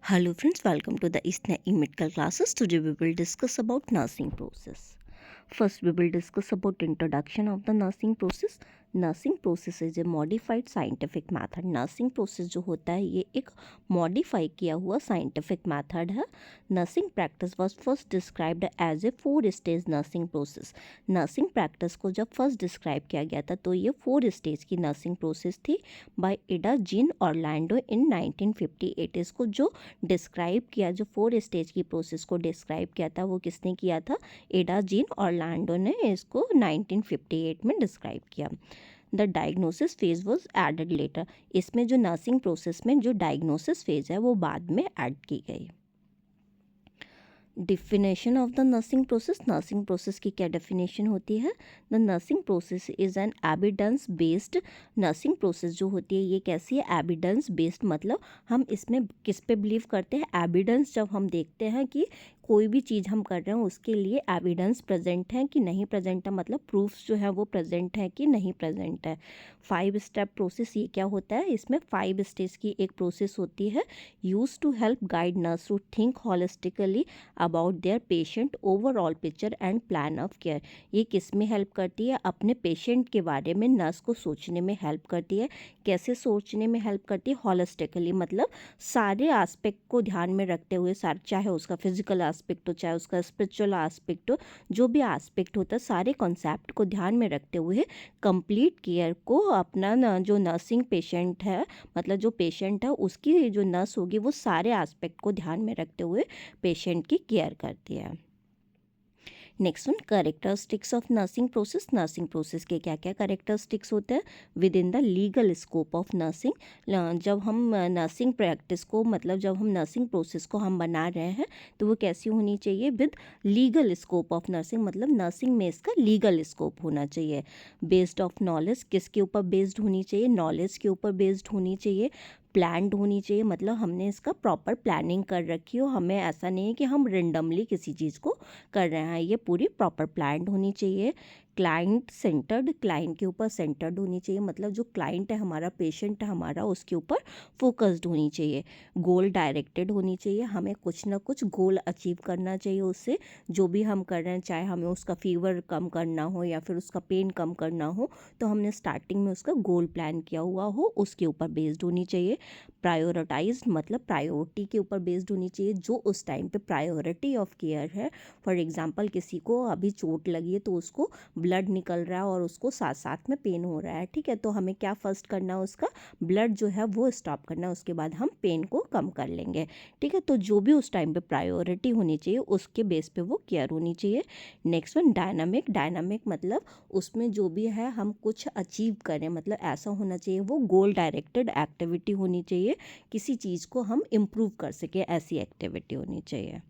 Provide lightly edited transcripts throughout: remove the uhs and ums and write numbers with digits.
Hello friends, welcome to the ISNA medical classes. Today we will discuss about nursing process. First we will discuss about introduction of the nursing process. Nursing process is a modified scientific method. Nursing process जो होता है ये एक modify किया हुआ scientific method है. Nursing practice was first described as a 4 stage nursing process. Nursing practice को जब फर्स्ट डिस्क्राइब किया गया था तो ये 4 स्टेज की नर्सिंग प्रोसेस थी बाय एडा जीन ऑरलैंडो इन 1958. इसको जो डिस्क्राइब किया, जो 4 स्टेज की प्रोसेस को डिस्क्राइब किया था वो किसने किया था? एडा जीन ऑरलैंडो ने इसको 1958 में डिस्क्राइब किया. The diagnosis phase was added later. इसमें जो नर्सिंग प्रोसेस में जो डायग्नोसिस फेज है वो बाद में ऐड की गई. Definition of the nursing process. Nursing process की क्या डेफिनेशन होती है? The nursing process is an evidence based. Nursing process जो होती है ये कैसी है? Evidence based. मतलब हम इसमें किस पे बिलीव करते हैं? एविडेंस. जब हम देखते हैं कि कोई भी चीज़ हम कर रहे हैं उसके लिए एविडेंस प्रेजेंट है कि नहीं प्रेजेंट है, मतलब प्रूफ्स जो है वो प्रेजेंट है कि नहीं प्रेजेंट है. 5 स्टेप प्रोसेस ये क्या होता है? इसमें 5 स्टेज की एक प्रोसेस होती है. Use to help guide nurse to think holistically about their patient, overall picture and plan of care. ये किस में हेल्प करती है? अपने पेशेंट के बारे में नर्स को सोचने में हेल्प करती है. कैसे सोचने में हेल्प करती है? हॉलिस्टिकली, मतलब सारे एस्पेक्ट को ध्यान में रखते हुए, चाहे उसका फिजिकल एस्पेक्ट हो, चाहे उसका स्पिरिचुअल एस्पेक्ट हो, जो भी एस्पेक्ट होता है सारे कॉन्सेप्ट को ध्यान में रखते हुए कंप्लीट केयर को अपना जो नर्सिंग पेशेंट है, मतलब जो पेशेंट है उसकी जो नर्स होगी वो सारे एस्पेक्ट को ध्यान में रखते हुए पेशेंट की केयर करती है. Next one, characteristics of nursing process. Nursing process के क्या क्या करेक्टरिस्टिक्स होते हैं? With in the legal scope of nursing. जब हम नर्सिंग प्रैक्टिस को, मतलब जब हम नर्सिंग प्रोसेस को हम बना रहे हैं तो वो कैसी होनी चाहिए? With legal scope of nursing, मतलब नर्सिंग में इसका लीगल स्कोप होना चाहिए. Based of knowledge. किसके ऊपर बेस्ड होनी चाहिए? नॉलेज के ऊपर बेस्ड होनी चाहिए. प्लान्ड होनी चाहिए, मतलब हमने इसका प्रॉपर प्लानिंग कर रखी हो. हमें ऐसा नहीं है कि हम रेंडमली किसी चीज़ को कर रहे हैं. ये पूरी प्रॉपर प्लान्ड होनी चाहिए. Client centred. क्लाइंट के ऊपर सेंटर्ड होनी चाहिए, मतलब जो क्लाइंट है हमारा, पेशेंट है हमारा, उसके ऊपर फोकस्ड होनी चाहिए. गोल डायरेक्टेड होनी चाहिए. हमें कुछ ना कुछ गोल अचीव करना चाहिए उससे. जो भी हम कर रहे हैं, चाहे हमें उसका फीवर कम करना हो या फिर उसका पेन कम करना हो, तो हमने स्टार्टिंग में उसका गोल प्लान किया हुआ हो, उसके ऊपर बेस्ड होनी चाहिए. प्रायोरिटाइज्ड, मतलब प्रायोरिटी के ऊपर बेस्ड होनी चाहिए. जो उस टाइम पे प्रायोरिटी ऑफ केयर है. फॉर एग्जांपल किसी को अभी चोट लगी है तो उसको ब्लड निकल रहा है और उसको साथ साथ में पेन हो रहा है, ठीक है, तो हमें क्या फर्स्ट करना है? उसका ब्लड जो है वो स्टॉप करना है, उसके बाद हम पेन को कम कर लेंगे, ठीक है. तो जो भी उस टाइम पे प्रायोरिटी होनी चाहिए उसके बेस पे वो केयर होनी चाहिए. Next one, dynamic. डायनामिक मतलब उसमें जो भी है हम कुछ अचीव करें, मतलब ऐसा होना चाहिए, वो गोल डायरेक्टेड एक्टिविटी होनी चाहिए. किसी चीज़ को हम इम्प्रूव कर सकें, ऐसी एक्टिविटी होनी चाहिए.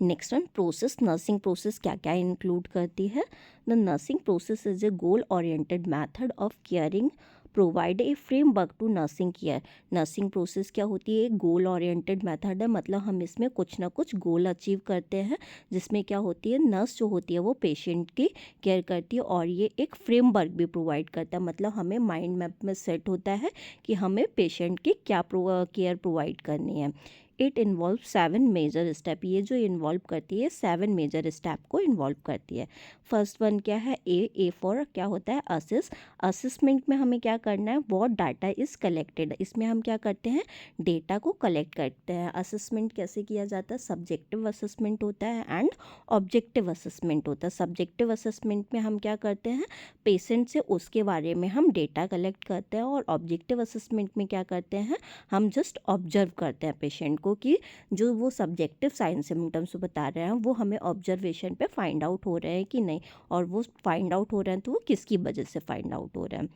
Next one, process. Nursing process क्या क्या इंक्लूड करती है? The nursing process is a goal oriented method of caring, provide a framework to nursing care. Nursing process क्या होती है? एक गोल ओरिएंटेड मेथड है, मतलब हम इसमें कुछ ना कुछ गोल अचीव करते हैं, जिसमें क्या होती है, नर्स जो होती है वो पेशेंट की केयर करती है और ये एक फ्रेमवर्क भी प्रोवाइड करता है, मतलब हमें माइंड मैप में सेट होता है कि हमें पेशेंट की क्या केयर प्रोवाइड करनी है. It involve 7 major step. ये जो इन्वॉल्व करती है 7 मेजर स्टेप को इन्वॉल्व करती है. फर्स्ट वन क्या है? ए फॉर क्या होता है? असिस. असिसमेंट में हमें क्या करना है? What data is collected. इसमें हम क्या करते हैं? डेटा को कलेक्ट करते हैं. असेसमेंट कैसे किया जाता है? सब्जेक्टिव असेसमेंट होता है एंड ऑब्जेक्टिव असेसमेंट होता है. सब्जेक्टिव असेसमेंट में हम क्या करते हैं? पेशेंट से उसके बारे में हम डेटा कलेक्ट करते हैं, और ऑब्जेक्टिव असेसमेंट में क्या करते हैं? हम जस्ट ऑब्जर्व करते हैं पेशेंट को कि जो वो सब्जेक्टिव साइन सिम्टम्स बता रहे हैं वो हमें ऑब्जर्वेशन पे फाइंड आउट हो रहे हैं कि नहीं, और वो फाइंड आउट हो रहे हैं तो वो किसकी वजह से फाइंड आउट हो रहे हैं.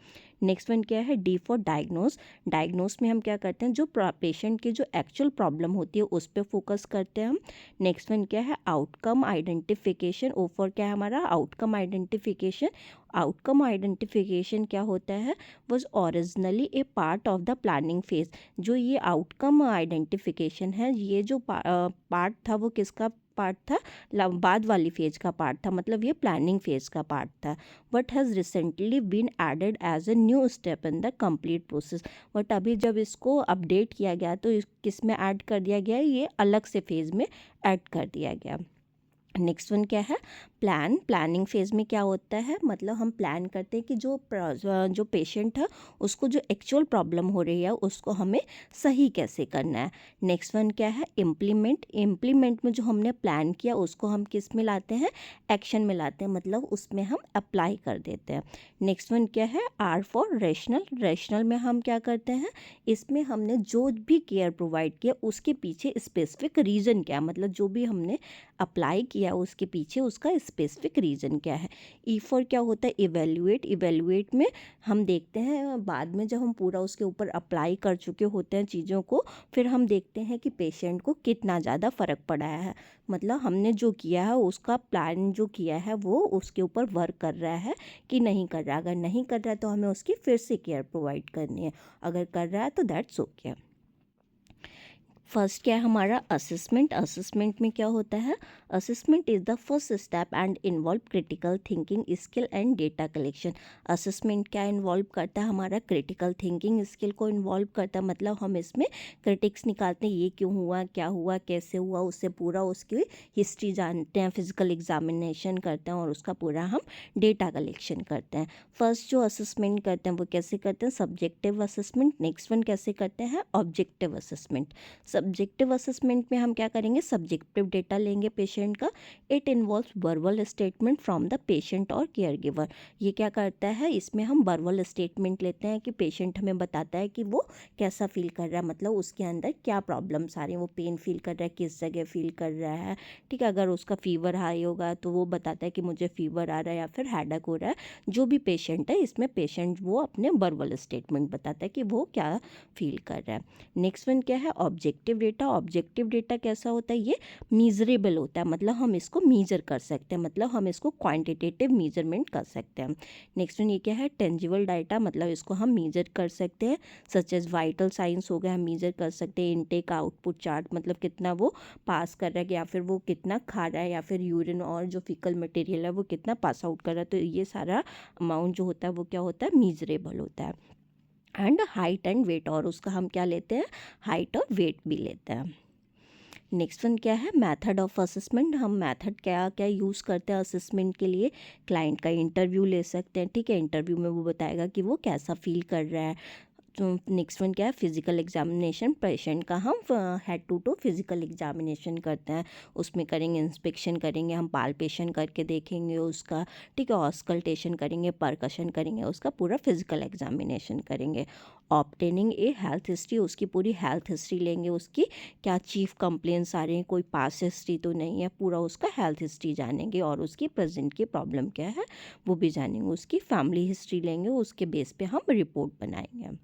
नेक्स्ट वन क्या है? D for diagnose. डायग्नोस में हम क्या करते हैं? जो पेशेंट की जो एक्चुअल प्रॉब्लम होती है उस पर फोकस करते हैं हम. नेक्स्ट वन क्या है? Outcome identification. ओ फॉर क्या है हमारा? Outcome identification. आउटकम आइडेंटिफिकेशन क्या होता है? Was originally A part of the planning phase. जो ये आउटकम आइडेंटिफिकेशन है, ये जो पार्ट था वो किसका पार्ट था, बाद वाली फेज का पार्ट था, मतलब ये प्लानिंग फेज का पार्ट था. What has recently been added as a new step in the complete process. But अभी जब इसको अपडेट किया गया तो किस में ऐड कर दिया गया, ये अलग से फेज में ऐड कर दिया गया. नेक्स्ट वन क्या है, प्लानिंग फेज में क्या होता है, मतलब हम प्लान करते हैं कि जो पेशेंट है उसको जो एक्चुअल प्रॉब्लम हो रही है उसको हमें सही कैसे करना है. नेक्स्ट वन क्या है, इम्प्लीमेंट में जो हमने प्लान किया उसको हम किस में लाते हैं, एक्शन में लाते हैं, मतलब उसमें हम अप्लाई कर देते हैं. नेक्स्ट वन क्या है, आर फॉर रेशनल में हम क्या करते हैं, इसमें हमने जो भी केयर प्रोवाइड किया उसके पीछे स्पेसिफिक रीज़न क्या, मतलब जो भी हमने अप्लाई किया उसके पीछे उसका स्पेसिफिक रीज़न क्या है. ई फॉर क्या होता है, इवेल्युएट में हम देखते हैं बाद में जब हम पूरा उसके ऊपर अप्लाई कर चुके होते हैं चीज़ों को, फिर हम देखते हैं कि पेशेंट को कितना ज़्यादा फ़र्क पड़ा है, मतलब हमने जो किया है उसका प्लान जो किया है वो उसके ऊपर वर्क कर रहा है कि नहीं कर रहा. अगर नहीं कर रहा है तो हमें उसकी फिर से केयर प्रोवाइड करनी है, अगर कर रहा है तो दैट्स ओके. फर्स्ट क्या है हमारा असेसमेंट में क्या होता है, assessment is the first step and involve critical thinking skill and data collection. Assessment क्या इन्वॉल्व करता है, हमारा क्रिटिकल थिंकिंग स्किल को इन्वॉल्व करता है, मतलब हम इसमें क्रिटिक्स निकालते हैं, ये क्यों हुआ, क्या हुआ, कैसे हुआ, उससे पूरा उसकी हिस्ट्री जानते हैं, फिजिकल एग्जामिनेशन करते हैं और उसका पूरा हम डेटा कलेक्शन करते हैं. फर्स्ट जो असेसमेंट करते हैं वो कैसे करते हैं, सब्जेक्टिव असेसमेंट. नेक्स्ट वन कैसे करते हैं, ऑब्जेक्टिव असेसमेंट. सब्जेक्टिव असेसमेंट में हम क्या करेंगे, सब्जेक्टिव डेटा लेंगे पेशेंट का. It involves verbal statement from the patient और केयर गिवर. ये क्या करता है, इसमें हम वर्बल स्टेटमेंट लेते हैं कि पेशेंट हमें बताता है कि वो कैसा फील कर रहा है, मतलब उसके अंदर क्या प्रॉब्लम्स आ रही हैं, वो पेन फील कर रहा है, किस जगह फील कर रहा है. ठीक है, अगर उसका फीवर हाई होगा तो वो बताता है कि मुझे फीवर आ रहा है या फिर हेडेक हो रहा है. जो भी पेशेंट है इसमें पेशेंट वो अपने वर्बल स्टेटमेंट बताता है कि वो क्या फील कर रहा है. नेक्स्ट वन क्या है, ऑब्जेक्टिव डेटा कैसा होता है, ये मीजरेबल होता है, मतलब हम इसको मीजर कर सकते हैं, मतलब हम इसको क्वांटिटेटिव मीजरमेंट कर सकते हैं. नेक्स्ट वन ये क्या है, टेंजिबल डाटा, मतलब इसको हम मीजर कर सकते हैं, सच एज वाइटल साइंस हो गया, हम मीजर कर सकते हैं. इनटेक आउटपुट चार्ट, मतलब कितना वो पास कर रहा है या फिर वो कितना खा रहा है, या फिर यूरिन और जो फीकल मटेरियल है वो कितना पास आउट कर रहा है, तो ये सारा अमाउंट जो होता है वो क्या होता है, मीजरेबल होता है. एंड हाइट एंड वेट, और उसका हम क्या लेते हैं, हाइट और वेट भी लेते हैं. नेक्स्ट वन क्या है, मेथड ऑफ असेसमेंट. हम मेथड क्या क्या यूज़ करते हैं असेसमेंट के लिए, क्लाइंट का इंटरव्यू ले सकते हैं. ठीक है, इंटरव्यू में वो बताएगा कि वो कैसा फील कर रहा है. तो नेक्स्ट वन क्या है, फिजिकल एग्जामिनेशन. पेशेंट का हम head to to physical examination करते हैं, उसमें करेंगे इंस्पेक्शन करेंगे, हम पाल्पेशन करके देखेंगे उसका. ठीक है, ऑस्कल्टेशन करेंगे, परकशन करेंगे, उसका पूरा फिजिकल एग्जामिनेशन करेंगे. ऑब्टेनिंग ए हेल्थ हिस्ट्री, उसकी पूरी हेल्थ हिस्ट्री लेंगे, उसकी क्या चीफ कंप्लेंट्स आ रही हैं, कोई पास हिस्ट्री तो नहीं है, पूरा उसका हेल्थ हिस्ट्री जानेंगे और उसकी प्रेजेंट की प्रॉब्लम क्या है वो भी जानेंगे. उसकी फैमिली हिस्ट्री लेंगे, उसके बेस पे हम रिपोर्ट बनाएंगे.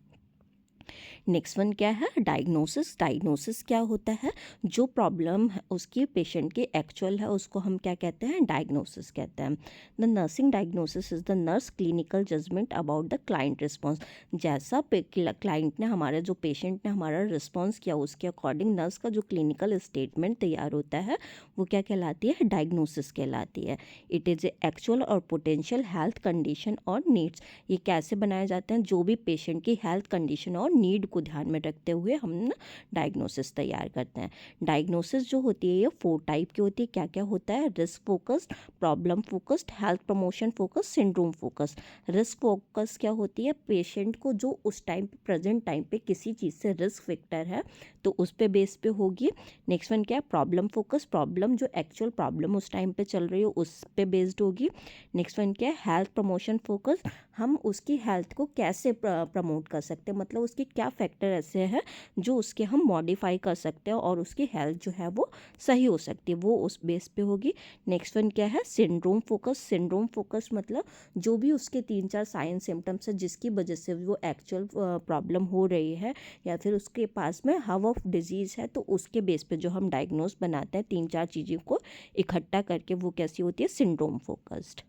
नेक्स्ट वन क्या है, डायग्नोसिस क्या होता है, जो प्रॉब्लम है उसकी पेशेंट की एक्चुअल है उसको हम क्या कहते हैं, डायग्नोसिस कहते हैं. The nursing diagnosis is the nurse clinical judgment about the client response. जैसा क्लाइंट ने हमारा, जो पेशेंट ने हमारा रिस्पॉन्स किया उसके अकॉर्डिंग नर्स का जो क्लिनिकल स्टेटमेंट तैयार होता है वो क्या कहलाती है, डायग्नोसिस कहलाती है. इट इज़ ए एक्चुअल और पोटेंशियल हेल्थ कंडीशन और नीड्स. ये कैसे बनाए जाते हैं, जो भी पेशेंट की हेल्थ कंडीशन और नीड को ध्यान में रखते हुए हम ना डायग्नोसिस तैयार करते हैं. डायग्नोसिस जो होती है ये 4 टाइप की होती है. क्या क्या होता है, risk focused, problem focused, health promotion focus, syndrome focus. Risk focus क्या होती है, पेशेंट को जो उस टाइम पे प्रेजेंट टाइम पे किसी चीज़ से रिस्क फैक्टर है तो उस पे बेस पे होगी. नेक्स्ट वन क्या है, प्रॉब्लम फोकस, प्रॉब्लम जो एक्चुअल प्रॉब्लम उस टाइम पे चल रही हो उस पे बेस्ड होगी. नेक्स्ट वन क्या है, हेल्थ प्रमोशन फोकस, हम उसकी हेल्थ को कैसे प्रमोट कर सकते हैं, मतलब उसके क्या फैक्टर ऐसे हैं जो उसके हम मॉडिफाई कर सकते हैं और उसकी हेल्थ जो है वो सही हो सकती है, वो उस बेस पे होगी. नेक्स्ट वन क्या है, सिंड्रोम फोकस मतलब जो भी उसके 3-4 साइन सिम्टम्स है जिसकी वजह से वो एक्चुअल प्रॉब्लम हो रही है या फिर उसके पास में हब ऑफ डिजीज़ है, तो उसके बेस पे जो हम डायग्नोस बनाते हैं 3-4 चीज़ों को इकट्ठा करके, वो कैसी होती है, सिंड्रोम फोकस्ड.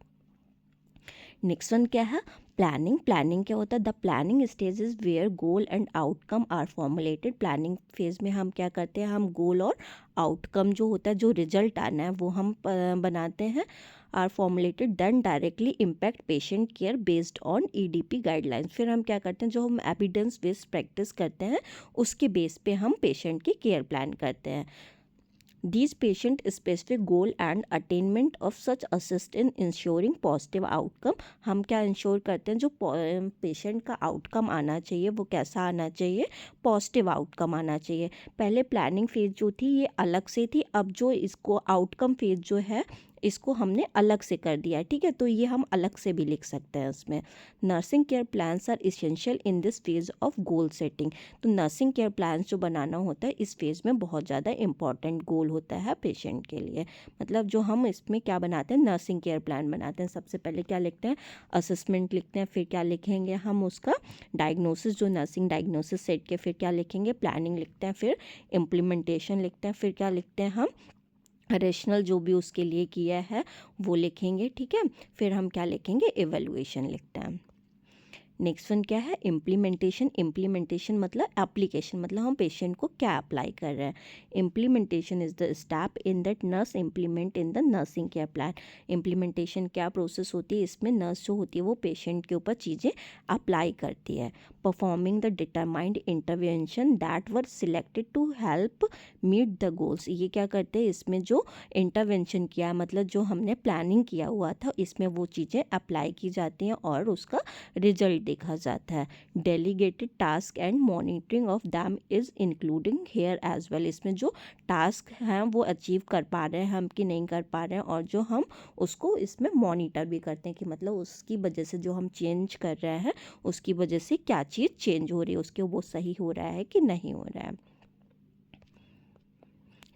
नेक्स्ट वन क्या है, प्लानिंग क्या होता है? The planning stage is where goal and outcome are formulated. Planning phase में हम क्या करते हैं, हम गोल और आउटकम जो होता है, जो रिजल्ट आना है वो हम बनाते हैं। Are formulated then directly impact patient care based on EDP guidelines. फिर हम क्या करते हैं, जो हम एविडेंस बेस्ड प्रैक्टिस करते हैं उसके बेस पे हम पेशेंट की केयर प्लान करते हैं। These patient specific goal and attainment of such assist in ensuring positive outcome। हम क्या इंश्योर करते हैं, जो पेशेंट का आउटकम आना चाहिए वो कैसा आना चाहिए, पॉजिटिव आउटकम आना चाहिए। पहले प्लानिंग फेज जो थी ये अलग से थी, अब जो इसको आउटकम फेज जो है इसको हमने अलग से कर दिया है, ठीक है। तो ये हम अलग से भी लिख सकते हैं इसमें। Nursing care plans are essential in this phase of goal setting. तो नर्सिंग केयर प्लान्स जो बनाना होता है इस फेज में बहुत ज़्यादा इंपॉर्टेंट गोल होता है पेशेंट के लिए। मतलब जो हम इसमें क्या बनाते हैं, नर्सिंग केयर प्लान बनाते हैं। सबसे पहले क्या लिखते हैं, असेसमेंट लिखते हैं, फिर क्या लिखेंगे हम उसका डायग्नोसिस, जो नर्सिंग डायग्नोसिस सेट के, फिर क्या लिखेंगे, प्लानिंग लिखते हैं, फिर इम्प्लीमेंटेशन लिखते हैं, फिर क्या लिखते हैं हम, रेशनल जो भी उसके लिए किया है वो लिखेंगे, ठीक है। फिर हम क्या लिखेंगे, एवेलुएशन लिखते हैं। नेक्स्ट वन क्या है, इम्प्लीमेंटेशन मतलब एप्लीकेशन, मतलब हम पेशेंट को क्या अप्लाई कर रहे हैं। Implementation is the step in that nurse implement in the nursing care plan. Implementation क्या प्रोसेस होती है, इसमें नर्स जो होती है वो पेशेंट के ऊपर चीज़ें अप्लाई करती है। Performing the determined intervention that were selected to help meet the goals. ये क्या करते हैं, इसमें जो इंटरवेंशन किया मतलब जो हमने प्लानिंग किया हुआ था इसमें वो चीज़ें अप्लाई की जाती हैं और उसका रिजल्ट देखा जाता है। Delegated task and monitoring of them is including here as well. इसमें जो टास्क हैं वो अचीव कर पा रहे हैं हम कि नहीं कर पा रहे हैं, और जो हम उसको इसमें मॉनिटर भी करते हैं कि मतलब उसकी वजह से जो हम चेंज कर रहे हैं उसकी वजह से क्या चीज़ चेंज हो रही है, उसके वो सही हो रहा है कि नहीं हो रहा है।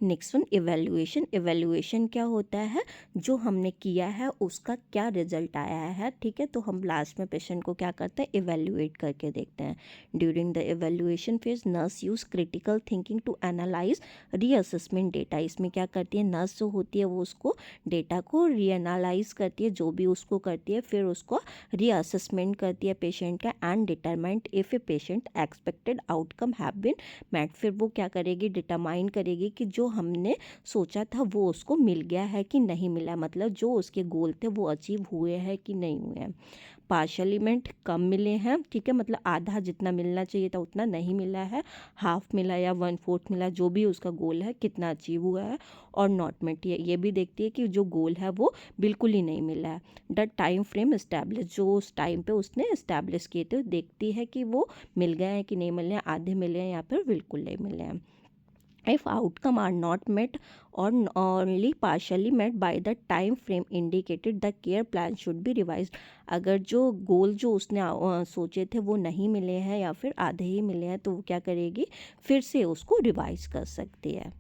Next one evaluation. इवैल्यूएशन क्या होता है, जो हमने किया है उसका क्या रिजल्ट आया है, ठीक है। तो हम लास्ट में पेशेंट को क्या करते हैं, इवैल्यूएट करके देखते हैं। During the evaluation phase nurse use critical thinking to analyse reassessment data. इसमें क्या करती है नर्स जो होती है वो उसको डेटा को रीएनालाइज करती है, जो भी उसको करती है, फिर उसको रीअसेसमेंट करती है पेशेंट का, and determined if a patient expected outcome have been met. फिर वो क्या करेगी, डिटरमाइन करेगी कि जो हमने सोचा था वो उसको मिल गया है कि नहीं मिला, मतलब जो उसके गोल थे वो अचीव हुए हैं कि नहीं हुए हैं। पार्शली मेंट कम मिले हैं, ठीक है, मतलब आधा जितना मिलना चाहिए था उतना नहीं मिला है, हाफ मिला या 1/4 मिला, जो भी उसका गोल है कितना अचीव हुआ है। और नॉट मेट ये भी देखती है कि जो गोल है वो बिल्कुल ही नहीं मिला है। द टाइम फ्रेम इस्टेब्लिश, जो उस टाइम पे उसने इस्टेब्लिश किए थे देखती है कि वो मिल गए हैं कि नहीं मिले हैं, आधे मिले हैं या फिर बिल्कुल नहीं मिले हैं। If outcome are not met or only partially met by the time frame indicated, the care plan should be revised। अगर जो गोल जो उसने सोचे थे वो नहीं मिले हैं या फिर आधे ही मिले हैं तो वो क्या करेगी, फिर से उसको रिवाइज कर सकती है।